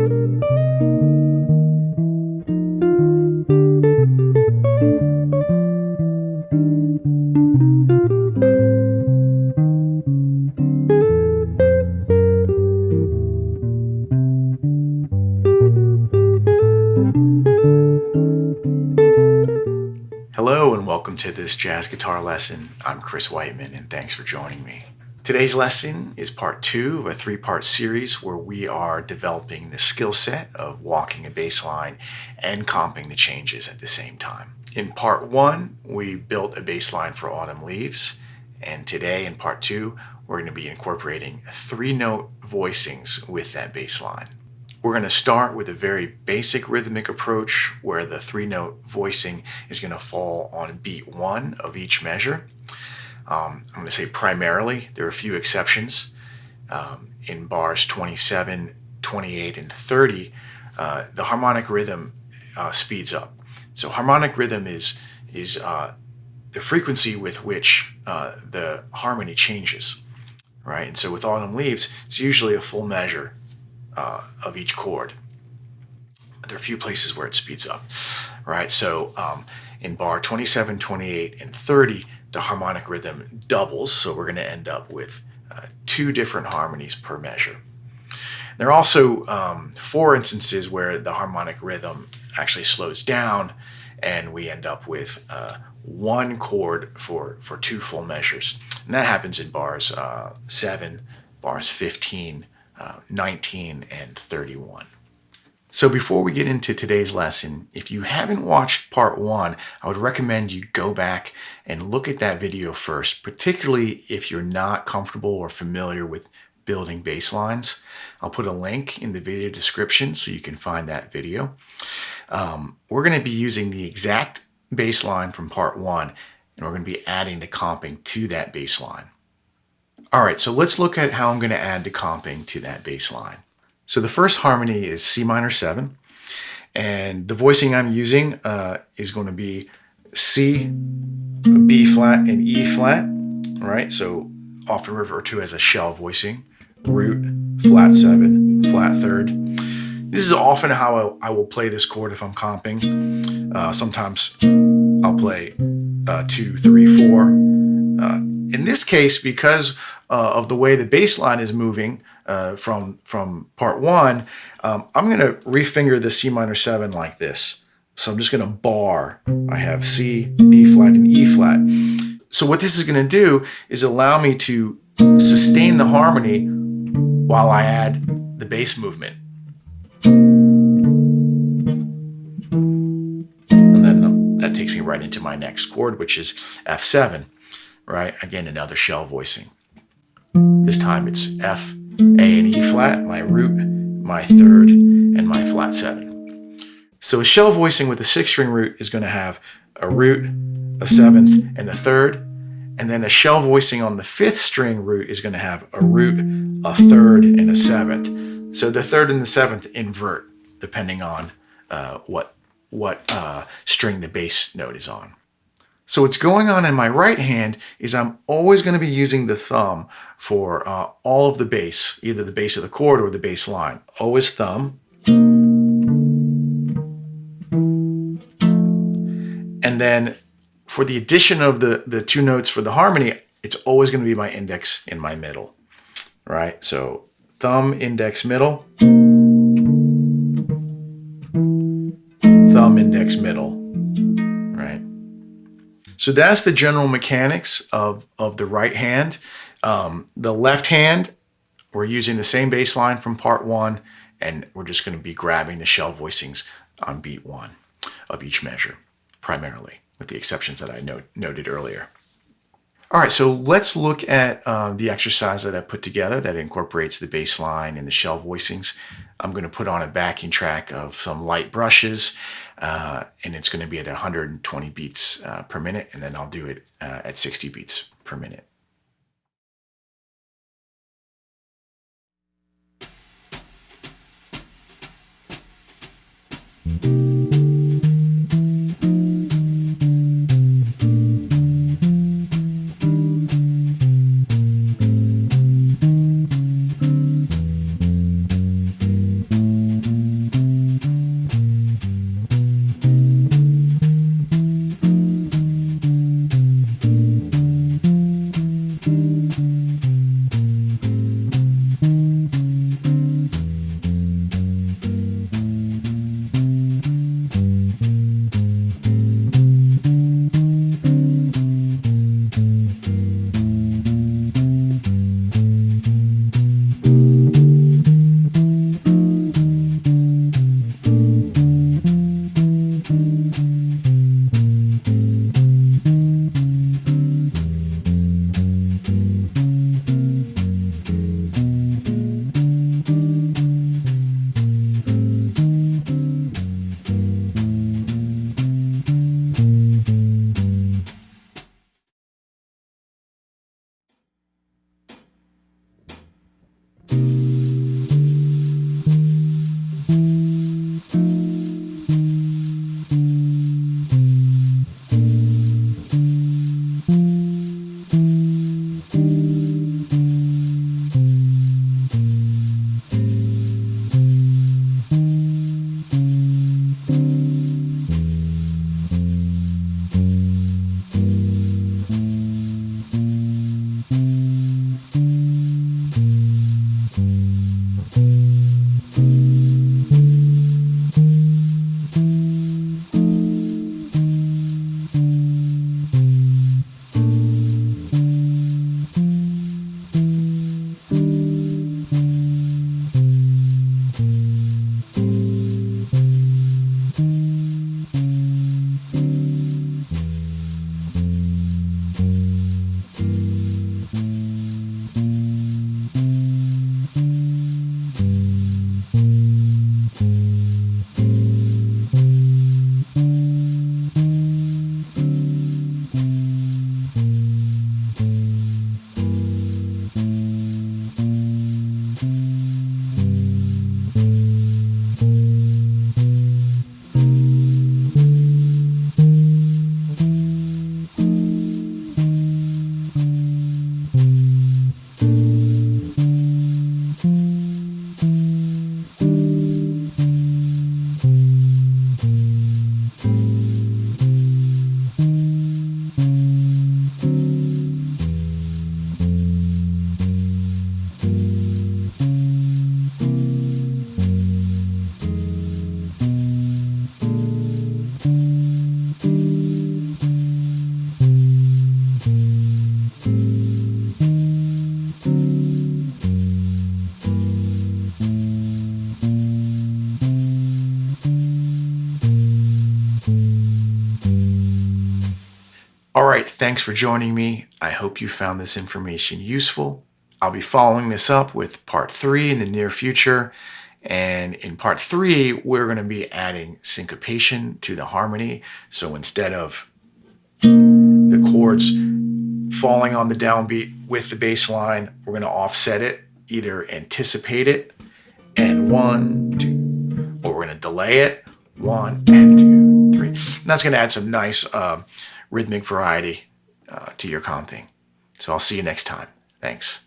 Hello and welcome to this jazz guitar lesson. I'm Chris Whiteman and thanks for joining me. Today's lesson is part 2 of a 3-part series where we are developing the skill set of walking a bass line and comping the changes at the same time. In part 1, we built a bass line for Autumn Leaves, and today in part 2, we're going to be incorporating 3-note voicings with that bass line. We're going to start with a very basic rhythmic approach where the 3-note voicing is going to fall on beat 1 of each measure. I'm going to say primarily, there are a few exceptions. In bars 27, 28, and 30, the harmonic rhythm speeds up. So harmonic rhythm is the frequency with which the harmony changes, right? And so with Autumn Leaves, it's usually a full measure of each chord. There are a few places where it speeds up, right? So in bar 27, 28, and 30, the harmonic rhythm doubles, so we're going to end up with 2 different harmonies per measure. There are also 4 instances where the harmonic rhythm actually slows down, and we end up with 1 chord for 2 full measures. And that happens in bars 7, bars 15, 19, and 31. So before we get into today's lesson, if you haven't watched part 1, I would recommend you go back and look at that video first, particularly if you're not comfortable or familiar with building bass lines. I'll put a link in the video description so you can find that video. We're going to be using the exact bass line from part 1, and we're going to be adding the comping to that bass line. All right, so let's look at how I'm going to add the comping to that bass line. So the first harmony is C minor 7, and the voicing I'm using is going to be C, B flat, and E flat, right? So often referred to as a shell voicing, root, flat 7, flat 3rd. This is often how I will play this chord if I'm comping. Sometimes I'll play 2, 3, 4. In this case, because of the way the bass line is moving from part 1, I'm going to refinger the C minor 7 like this. So I'm just going to bar. I have C, B flat, and E flat. So what this is going to do is allow me to sustain the harmony while I add the bass movement. And then that takes me right into my next chord, which is F7. Right? Again, another shell voicing. This time it's F, A, and E flat, my root, my 3rd, and my flat 7. So a shell voicing with a 6-string root is going to have a root, a 7th, and a 3rd. And then a shell voicing on the 5th string root is going to have a root, a 3rd, and a 7th. So the 3rd and the 7th invert depending on what string the bass note is on. So what's going on in my right hand is I'm always going to be using the thumb for all of the bass, either the bass of the chord or the bass line. Always thumb. And then for the addition of the 2 notes for the harmony, it's always going to be my index in my middle, right? So thumb, index, middle. Thumb, index, middle, right? So that's the general mechanics of the right hand. The left hand, we're using the same bass line from part 1, and we're just going to be grabbing the shell voicings on beat 1 of each measure, primarily, with the exceptions that I noted earlier. All right, so let's look at the exercise that I put together that incorporates the bass line and the shell voicings. I'm going to put on a backing track of some light brushes, and it's going to be at 120 beats per minute, and then I'll do it at 60 beats per minute. All right, thanks for joining me. I hope you found this information useful. I'll be following this up with part 3 in the near future. And in part 3, we're going to be adding syncopation to the harmony. So instead of the chords falling on the downbeat with the bass line, we're going to offset it, either anticipate it, and 1, 2, or we're going to delay it, 1 and 2, 3. And that's going to add some nice rhythmic variety to your comping. So I'll see you next time. Thanks.